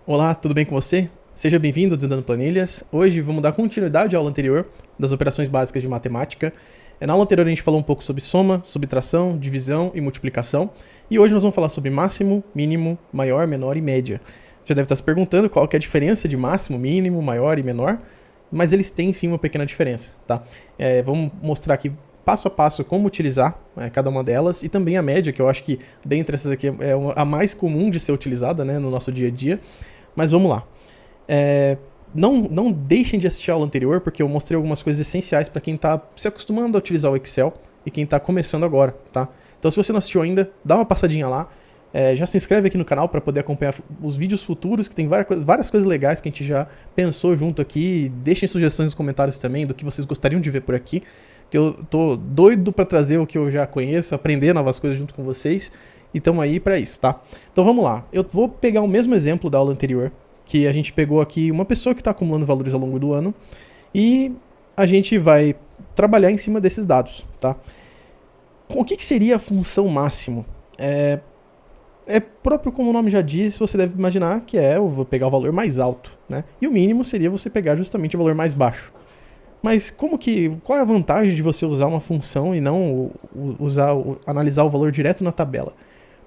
Olá, tudo bem com você? Seja bem-vindo ao Desvendando Planilhas. Hoje vamos dar continuidade à aula anterior das operações básicas de matemática. Na aula anterior a gente falou um pouco sobre soma, subtração, divisão e multiplicação. E hoje nós vamos falar sobre máximo, mínimo, maior, menor e média. Você deve estar se perguntando qual que é a diferença de máximo, mínimo, maior e menor, mas eles têm sim uma pequena diferença, tá? Vamos mostrar aqui passo a passo como utilizar cada uma delas e também a média, que eu acho que dentre essas aqui é a mais comum de ser utilizada, né, no nosso dia a dia. Mas vamos lá. Não deixem de assistir a aula anterior, porque eu mostrei algumas coisas essenciais para quem está se acostumando a utilizar o Excel e quem está começando agora, tá? Então se você não assistiu ainda, dá uma passadinha lá. Já se inscreve aqui no canal para poder acompanhar os vídeos futuros, que tem várias coisas legais que a gente já pensou junto aqui. Deixem sugestões nos comentários também do que vocês gostariam de ver por aqui, que eu tô doido para trazer o que eu já conheço, aprender novas coisas junto com vocês, e estamos aí para isso, tá? Então vamos lá, eu vou pegar o mesmo exemplo da aula anterior, que a gente pegou aqui uma pessoa que está acumulando valores ao longo do ano, e a gente vai trabalhar em cima desses dados, tá? O que seria a função máximo? É próprio como o nome já diz, você deve imaginar que eu vou pegar o valor mais alto, né? E o mínimo seria você pegar justamente o valor mais baixo. Mas qual é a vantagem de você usar uma função e não analisar o valor direto na tabela?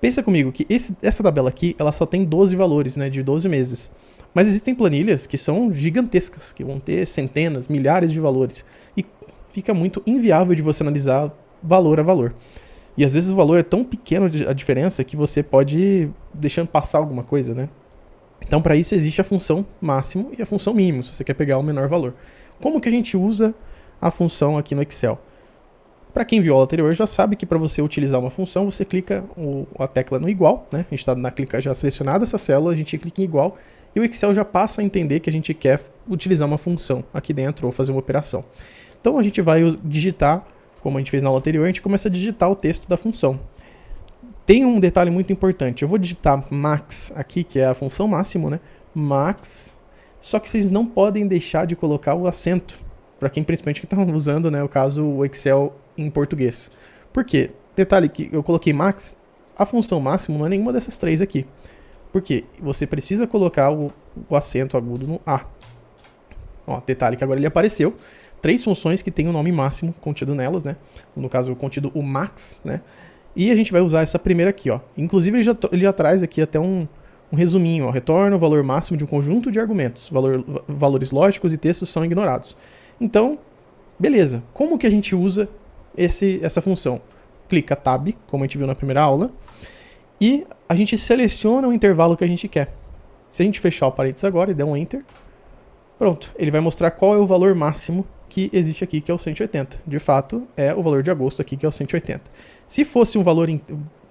Pensa comigo que essa tabela aqui, ela só tem 12 valores, né, de 12 meses. Mas existem planilhas que são gigantescas, que vão ter centenas, milhares de valores. E fica muito inviável de você analisar valor a valor. E às vezes o valor é tão pequeno a diferença que você pode ir deixando passar alguma coisa, né? Então para isso existe a função máximo e a função mínimo, se você quer pegar o menor valor. Como que a gente usa a função aqui no Excel? Para quem viu a aula anterior já sabe que para você utilizar uma função, você clica a tecla no igual, né? A gente está já selecionada essa célula, a gente clica em igual e o Excel já passa a entender que a gente quer utilizar uma função aqui dentro ou fazer uma operação. Então a gente vai digitar, como a gente fez na aula anterior, a gente começa a digitar o texto da função. Tem um detalhe muito importante, eu vou digitar max aqui, que é a função máximo, né? Max. Só que vocês não podem deixar de colocar o acento, para quem principalmente que está usando, né, o caso o Excel em português. Por quê? Detalhe que eu coloquei max, a função máximo não é nenhuma dessas três aqui. Por quê? Você precisa colocar o acento agudo no A. Ó, detalhe que agora ele apareceu. 3 funções que tem o nome máximo contido nelas, né? No caso, contido o max, né? E a gente vai usar essa primeira aqui, ó. Inclusive ele já traz aqui até um resuminho, ó, retorna o valor máximo de um conjunto de argumentos. Valores lógicos e textos são ignorados. Então, beleza. Como que a gente usa essa função? Clica Tab, como a gente viu na primeira aula, e a gente seleciona o intervalo que a gente quer. Se a gente fechar o parênteses agora e der um Enter, pronto. Ele vai mostrar qual é o valor máximo que existe aqui, que é o 180. De fato, é o valor de agosto aqui, que é o 180. Se fosse um valor...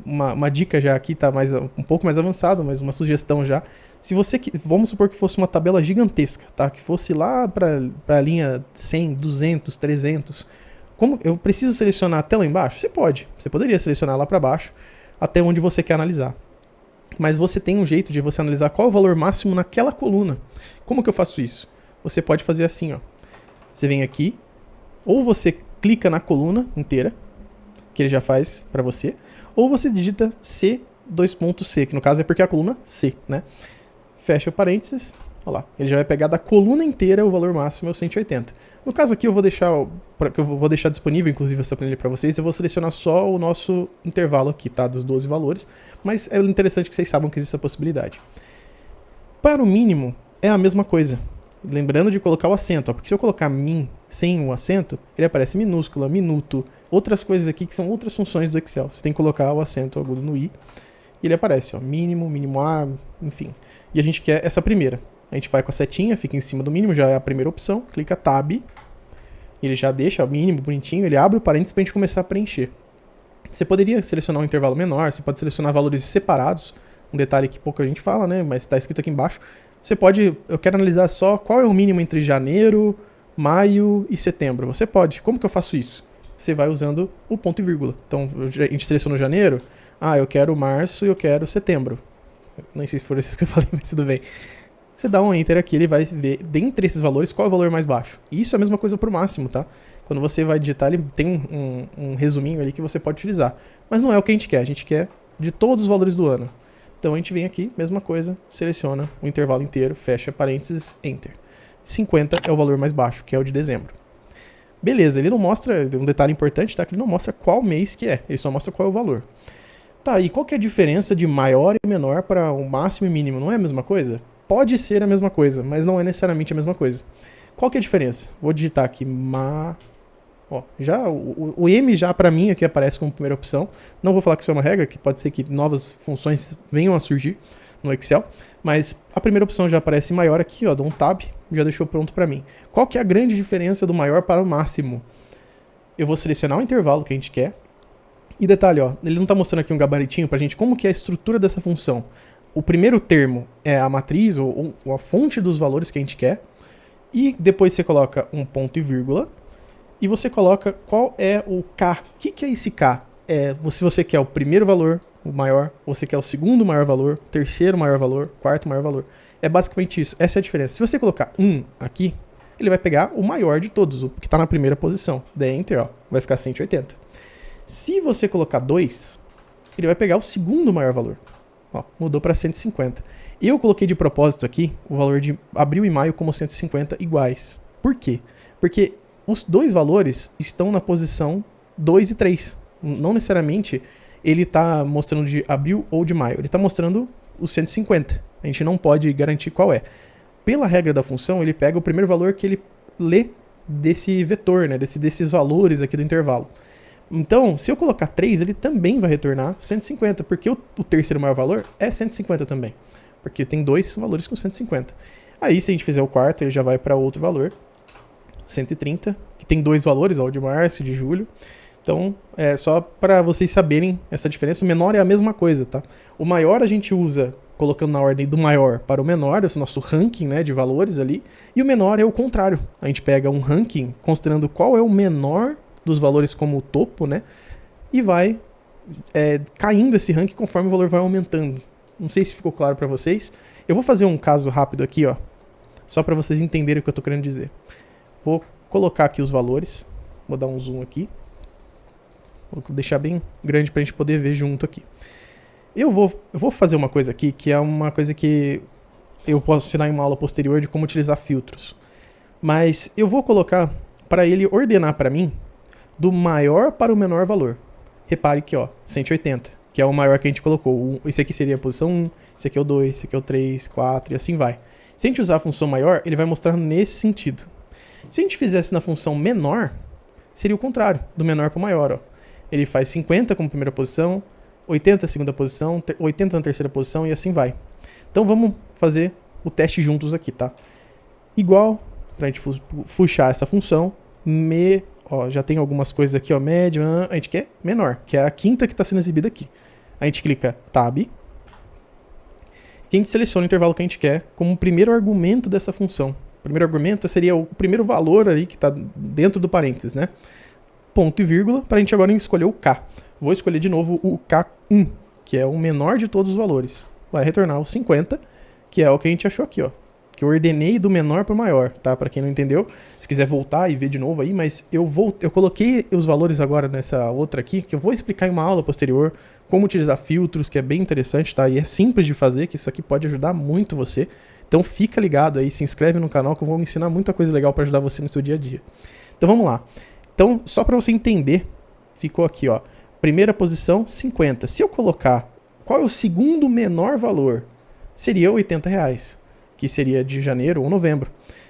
Uma dica já aqui, tá um pouco mais avançado, mas uma sugestão já. Se você, vamos supor que fosse uma tabela gigantesca, tá? Que fosse lá para a linha 100, 200, 300. Como eu preciso selecionar até lá embaixo? Você pode. Você poderia selecionar lá para baixo, até onde você quer analisar. Mas você tem um jeito de você analisar qual é o valor máximo naquela coluna. Como que eu faço isso? Você pode fazer assim, ó. Você vem aqui, ou você clica na coluna inteira, que ele já faz para você, ou você digita C2.C, que no caso é porque é a coluna C, né? Fecha o parênteses, olha lá, ele já vai pegar da coluna inteira o valor máximo é o 180. No caso aqui eu vou deixar disponível, inclusive, essa planilha para vocês, eu vou selecionar só o nosso intervalo aqui, tá? Dos 12 valores, mas é interessante que vocês saibam que existe essa possibilidade. Para o mínimo, é a mesma coisa. Lembrando de colocar o acento, ó, porque se eu colocar min sem o acento, ele aparece minúscula, minuto, outras coisas aqui que são outras funções do Excel. Você tem que colocar o acento agudo no i e ele aparece, ó, mínimo, mínimo a, enfim. E a gente quer essa primeira. A gente vai com a setinha, fica em cima do mínimo, já é a primeira opção, clica Tab, ele já deixa o mínimo bonitinho, ele abre o parênteses para a gente começar a preencher. Você poderia selecionar um intervalo menor, você pode selecionar valores separados, um detalhe que pouca gente fala, né, mas está escrito aqui embaixo. Você pode, eu quero analisar só qual é o mínimo entre janeiro, maio e setembro. Você pode. Como que eu faço isso? Você vai usando o ponto e vírgula. Então, a gente selecionou janeiro. Eu quero março e eu quero setembro. Nem sei se foram esses que eu falei, mas tudo bem. Você dá um Enter aqui, ele vai ver, dentre esses valores, qual é o valor mais baixo. E isso é a mesma coisa para o máximo, tá? Quando você vai digitar, ele tem um resuminho ali que você pode utilizar. Mas não é o que a gente quer de todos os valores do ano. Então a gente vem aqui, mesma coisa, seleciona o intervalo inteiro, fecha parênteses, Enter. 50 é o valor mais baixo, que é o de dezembro. Beleza, ele não mostra, um detalhe importante, tá? Que ele não mostra qual mês que é, ele só mostra qual é o valor. Tá, e qual que é a diferença de maior e menor para o máximo e mínimo? Não é a mesma coisa? Pode ser a mesma coisa, mas não é necessariamente a mesma coisa. Qual que é a diferença? Vou digitar aqui, Ó, já, o M já para mim aqui aparece como primeira opção. Não vou falar que isso é uma regra, que pode ser que novas funções venham a surgir no Excel, mas a primeira opção já aparece maior aqui, ó, dou um tab, já deixou pronto para mim. Qual que é a grande diferença do maior para o máximo? Eu vou selecionar o intervalo que a gente quer. E detalhe, ó, ele não está mostrando aqui um gabaritinho pra gente como que é a estrutura dessa função. O primeiro termo é a matriz, ou a fonte dos valores que a gente quer, e depois você coloca um ponto e vírgula, e você coloca qual é o K. O que é esse K? Se você quer o primeiro valor, o maior, ou você quer o segundo maior valor, terceiro maior valor, quarto maior valor. É basicamente isso, essa é a diferença. Se você colocar 1 aqui, ele vai pegar o maior de todos, o que está na primeira posição. Der Enter, ó, vai ficar 180. Se você colocar 2, ele vai pegar o segundo maior valor. Ó, mudou para 150. Eu coloquei de propósito aqui o valor de abril e maio como 150 iguais. Por quê? Porque os dois valores estão na posição 2 e 3. Não necessariamente ele está mostrando de abril ou de maio. Ele está mostrando o 150. A gente não pode garantir qual é. Pela regra da função, ele pega o primeiro valor que ele lê desse vetor, né, desses valores aqui do intervalo. Então, se eu colocar 3, ele também vai retornar 150, porque o terceiro maior valor é 150 também. Porque tem dois valores com 150. Aí, se a gente fizer o quarto, ele já vai para outro valor, 130, que tem dois valores, ó, o de março e de julho. Então, é só para vocês saberem essa diferença. O menor é a mesma coisa, tá? O maior a gente usa colocando na ordem do maior para o menor, esse é o nosso ranking, né, de valores ali. E o menor é o contrário. A gente pega um ranking considerando qual é o menor dos valores como o topo, né? E vai caindo esse ranking conforme o valor vai aumentando. Não sei se ficou claro para vocês. Eu vou fazer um caso rápido aqui, ó, só para vocês entenderem o que eu tô querendo dizer. Vou colocar aqui os valores. Vou dar um zoom aqui. Vou deixar bem grande pra gente poder ver junto aqui. Eu vou fazer uma coisa aqui, que é uma coisa que eu posso ensinar em uma aula posterior de como utilizar filtros. Mas eu vou colocar para ele ordenar para mim do maior para o menor valor. Repare que, ó, 180, que é o maior que a gente colocou. Esse aqui seria a posição 1, esse aqui é o 2, esse aqui é o 3, 4 e assim vai. Se a gente usar a função maior, ele vai mostrar nesse sentido. Se a gente fizesse na função menor, seria o contrário, do menor para o maior, ó. Ele faz 50 como primeira posição, 80 segunda posição, 80 na terceira posição e assim vai. Então vamos fazer o teste juntos aqui, tá? Igual, pra gente puxar essa função, ó, já tem algumas coisas aqui, ó, média, a gente quer menor, que é a quinta que está sendo exibida aqui. A gente clica Tab, e a gente seleciona o intervalo que a gente quer como o primeiro argumento dessa função. O primeiro argumento seria o primeiro valor ali que está dentro do parênteses, né? Ponto e vírgula, para a gente agora escolher o K. Vou escolher de novo o K1, que é o menor de todos os valores. Vai retornar o 50, que é o que a gente achou aqui, ó. Que eu ordenei do menor para o maior, tá? Para quem não entendeu, se quiser voltar e ver de novo aí, mas eu coloquei os valores agora nessa outra aqui, que eu vou explicar em uma aula posterior como utilizar filtros, que é bem interessante, tá? E é simples de fazer, que isso aqui pode ajudar muito você. Então fica ligado aí, se inscreve no canal que eu vou ensinar muita coisa legal para ajudar você no seu dia a dia. Então vamos lá. Então, só para você entender, ficou aqui, ó. Primeira posição, 50. Se eu colocar qual é o segundo menor valor, seria R$80, que seria de janeiro ou novembro.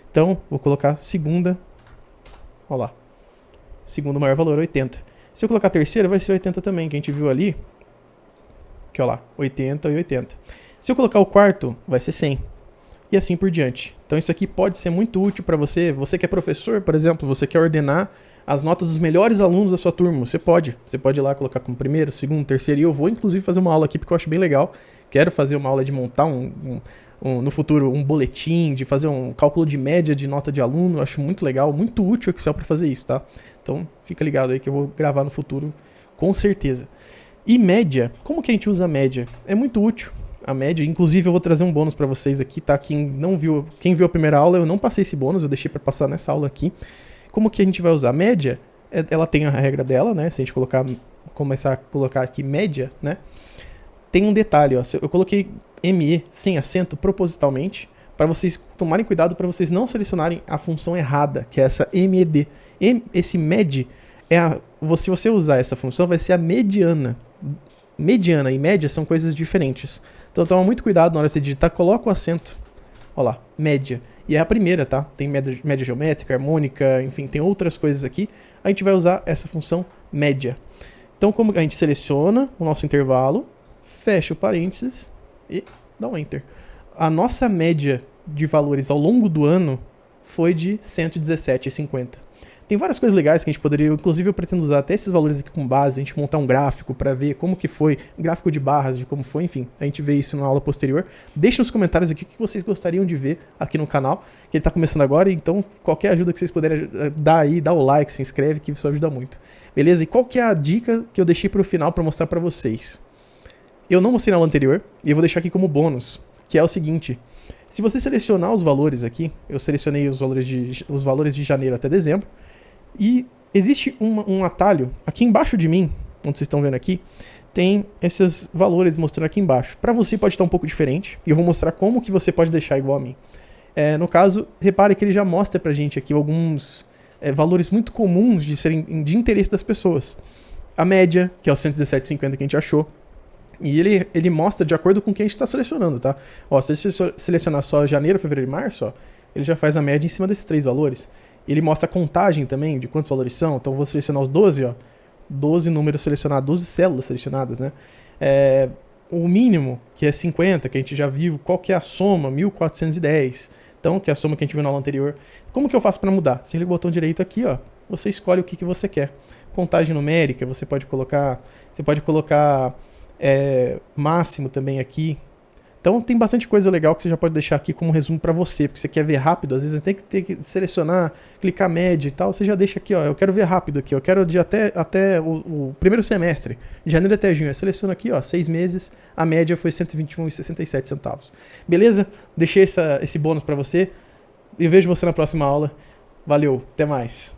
Então, vou colocar segunda, ó lá. Segundo maior valor, 80. Se eu colocar terceira, vai ser 80 também, que a gente viu ali. Aqui, ó lá, 80 e 80. Se eu colocar o quarto, vai ser 100. E assim por diante. Então, isso aqui pode ser muito útil para você. Você que é professor, por exemplo, você quer ordenar as notas dos melhores alunos da sua turma. Você pode ir lá colocar como primeiro, segundo, terceiro. E eu vou inclusive fazer uma aula aqui porque eu acho bem legal. Quero fazer uma aula de montar no futuro um boletim, de fazer um cálculo de média de nota de aluno. Eu acho muito legal, muito útil o Excel para fazer isso, tá? Então fica ligado aí que eu vou gravar no futuro com certeza. E média, como que a gente usa a média? É muito útil a média. Inclusive eu vou trazer um bônus para vocês aqui, tá? Quem viu a primeira aula, eu não passei esse bônus, eu deixei para passar nessa aula aqui. Como que a gente vai usar? A média, ela tem a regra dela, né? Se a gente começar a colocar aqui média, né? Tem um detalhe, ó, eu coloquei ME sem acento propositalmente, para vocês tomarem cuidado para vocês não selecionarem a função errada, que é essa MED. Esse MED, se você usar essa função, vai ser a mediana. Mediana e média são coisas diferentes. Então toma muito cuidado na hora de você digitar, coloca o acento. Olha lá, média. E é a primeira, tá? Tem média geométrica, harmônica, enfim, tem outras coisas aqui. A gente vai usar essa função média. Então, como a gente seleciona o nosso intervalo, fecha o parênteses e dá um Enter. A nossa média de valores ao longo do ano foi de 117,50. Tem várias coisas legais que a gente poderia, inclusive eu pretendo usar até esses valores aqui com base, a gente montar um gráfico para ver como que foi, um gráfico de barras de como foi, enfim, a gente vê isso na aula posterior. Deixe nos comentários aqui o que vocês gostariam de ver aqui no canal, que ele tá começando agora, então qualquer ajuda que vocês puderem dar aí, dá o like, se inscreve, que isso ajuda muito. Beleza? E qual que é a dica que eu deixei pro final para mostrar para vocês? Eu não mostrei na aula anterior, e eu vou deixar aqui como bônus, que é o seguinte: se você selecionar os valores aqui, eu selecionei os valores de janeiro até dezembro, e existe um atalho aqui embaixo de mim, onde vocês estão vendo aqui, tem esses valores mostrando aqui embaixo. Para você pode estar um pouco diferente, e eu vou mostrar como que você pode deixar igual a mim. No caso, repare que ele já mostra pra gente aqui alguns valores muito comuns de serem de interesse das pessoas. A média, que é o 117,50 que a gente achou, e ele mostra de acordo com o que a gente está selecionando, tá? Ó, se você selecionar só janeiro, fevereiro e março, ó, ele já faz a média em cima desses 3 valores. Ele mostra a contagem também de quantos valores são. Então eu vou selecionar os 12, ó. 12 números selecionados, 12 células selecionadas, né? O mínimo, que é 50, que a gente já viu. Qual que é a soma? 1410. Então, que é a soma que a gente viu na aula anterior. Como que eu faço para mudar? Você liga o botão direito aqui, ó. Você escolhe o que você quer. Contagem numérica, você pode colocar máximo também aqui. Então tem bastante coisa legal que você já pode deixar aqui como resumo para você, porque você quer ver rápido, às vezes você tem que ter que selecionar, clicar média e tal, você já deixa aqui, ó, eu quero ver rápido aqui, eu quero de até o primeiro semestre, de janeiro até junho, eu seleciono aqui, ó, 6 meses, a média foi 121,67 centavos. Beleza? Deixei esse bônus para você e vejo você na próxima aula. Valeu, até mais.